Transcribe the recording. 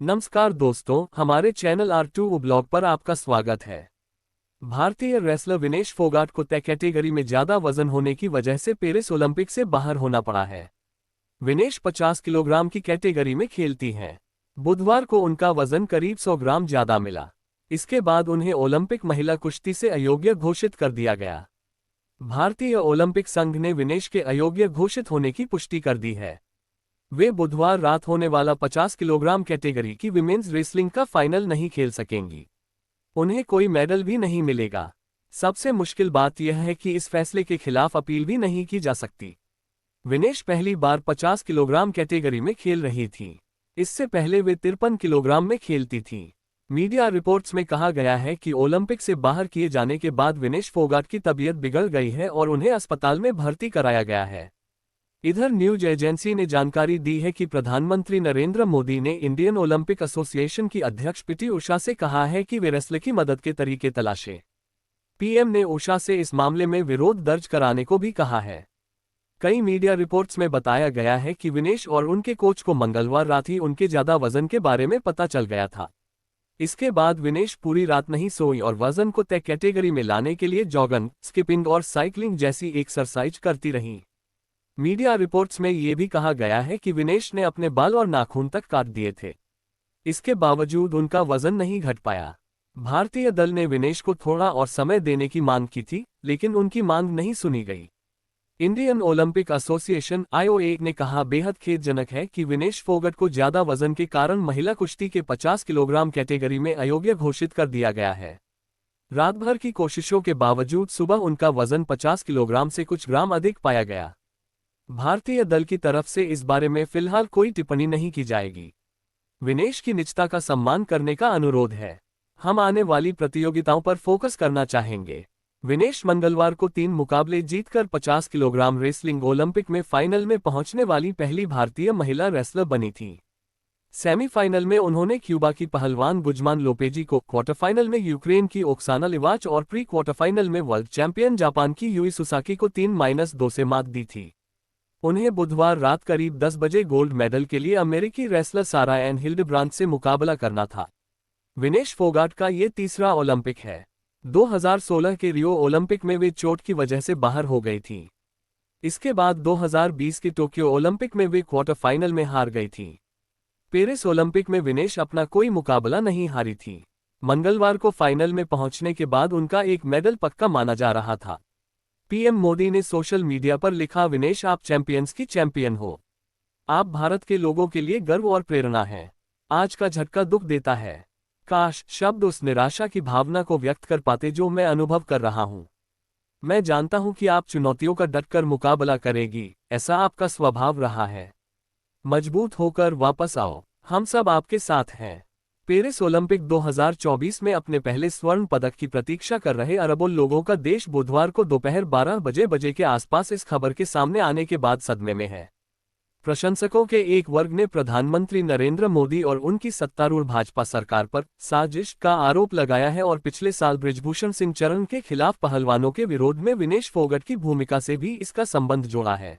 नमस्कार दोस्तों, हमारे चैनल R2 ब्लॉग पर आपका स्वागत है। भारतीय रेसलर विनेश फोगाट को तय कैटेगरी में ज्यादा वजन होने की वजह से पेरिस ओलंपिक से बाहर होना पड़ा है। विनेश 50 किलोग्राम की कैटेगरी में खेलती हैं। बुधवार को उनका वजन करीब 100 ग्राम ज्यादा मिला। इसके बाद उन्हें ओलंपिक महिला कुश्ती से अयोग्य घोषित कर दिया गया। भारतीय ओलंपिक संघ ने विनेश के अयोग्य घोषित होने की पुष्टि कर दी है। वे बुधवार रात होने वाला 50 किलोग्राम कैटेगरी की विमेंस रेसलिंग का फाइनल नहीं खेल सकेंगी। उन्हें कोई मेडल भी नहीं मिलेगा। सबसे मुश्किल बात यह है कि इस फैसले के खिलाफ अपील भी नहीं की जा सकती। विनेश पहली बार 50 किलोग्राम कैटेगरी में खेल रही थी। इससे पहले वे 53 किलोग्राम में खेलती थीं। मीडिया रिपोर्ट्स में कहा गया है कि ओलंपिक से बाहर किए जाने के बाद विनेश फोगाट की तबीयत बिगड़ गई है और उन्हें अस्पताल में भर्ती कराया गया है। इधर न्यूज एजेंसी ने जानकारी दी है कि प्रधानमंत्री नरेंद्र मोदी ने इंडियन ओलंपिक एसोसिएशन की अध्यक्ष पीटी उषा से कहा है कि वे रेसलर की मदद के तरीके तलाशें। पीएम ने उषा से इस मामले में विरोध दर्ज कराने को भी कहा है। कई मीडिया रिपोर्ट्स में बताया गया है कि विनेश और उनके कोच को मंगलवार रात ही उनके ज्यादा वजन के बारे में पता चल गया था। इसके बाद विनेश पूरी रात नहीं सोई और वजन को तय कैटेगरी में लाने के लिए जॉगिंग, स्किपिंग और साइकिलिंग जैसी एक्सरसाइज करती रहीं। मीडिया रिपोर्ट्स में ये भी कहा गया है कि विनेश ने अपने बाल और नाखून तक काट दिए थे। इसके बावजूद उनका वजन नहीं घट पाया। भारतीय दल ने विनेश को थोड़ा और समय देने की मांग की थी, लेकिन उनकी मांग नहीं सुनी गई। इंडियन ओलंपिक एसोसिएशन (IOA) ने कहा, बेहद खेदजनक है कि विनेश फोगाट को ज्यादा वजन के कारण महिला कुश्ती के 50 किलोग्राम कैटेगरी में अयोग्य घोषित कर दिया गया है। रात भर की कोशिशों के बावजूद सुबह उनका वजन 50 किलोग्राम से कुछ ग्राम अधिक पाया गया। भारतीय दल की तरफ से इस बारे में फिलहाल कोई टिप्पणी नहीं की जाएगी। विनेश की निजता का सम्मान करने का अनुरोध है। हम आने वाली प्रतियोगिताओं पर फोकस करना चाहेंगे। विनेश मंगलवार को 3 मुकाबले जीतकर 50 किलोग्राम रेसलिंग ओलंपिक में फाइनल में पहुंचने वाली पहली भारतीय महिला रेसलर बनी थी। सेमीफाइनल में उन्होंने क्यूबा की पहलवान गुजमान लोपेजी को, क्वार्टर फाइनल में यूक्रेन की ओक्साना लिवाच और प्री क्वार्टर फाइनल में वर्ल्ड चैंपियन जापान की यूई सुसाकी को 3-2 से मात दी थी। उन्हें बुधवार रात करीब 10 बजे गोल्ड मेडल के लिए अमेरिकी रेसलर सारा एन हिल्डब्रांड से मुकाबला करना था। विनेश फोगाट का ये तीसरा ओलंपिक है। 2016 के रियो ओलंपिक में वे चोट की वजह से बाहर हो गई थी। इसके बाद 2020 के टोक्यो ओलंपिक में वे क्वार्टर फाइनल में हार गई थी। पेरिस ओलंपिक में विनेश अपना कोई मुकाबला नहीं हारी थी। मंगलवार को फाइनल में पहुंचने के बाद उनका एक मेडल पक्का माना जा रहा था। पीएम मोदी ने सोशल मीडिया पर लिखा, विनेश आप चैंपियंस की चैंपियन हो। आप भारत के लोगों के लिए गर्व और प्रेरणा हैं। आज का झटका दुख देता है। काश शब्द उस निराशा की भावना को व्यक्त कर पाते जो मैं अनुभव कर रहा हूं। मैं जानता हूं कि आप चुनौतियों का डटकर मुकाबला करेगी, ऐसा आपका स्वभाव रहा है। मजबूत होकर वापस आओ, हम सब आपके साथ हैं। पेरिस ओलंपिक 2024 में अपने पहले स्वर्ण पदक की प्रतीक्षा कर रहे अरबों लोगों का देश बुधवार को दोपहर 12 बजे के आसपास इस खबर के सामने आने के बाद सदमे में है। प्रशंसकों के एक वर्ग ने प्रधानमंत्री नरेंद्र मोदी और उनकी सत्तारूढ़ भाजपा सरकार पर साजिश का आरोप लगाया है और पिछले साल बृजभूषण सिंह चरण के खिलाफ पहलवानों के विरोध में विनेश फोगाट की भूमिका से भी इसका संबंध जोड़ा है।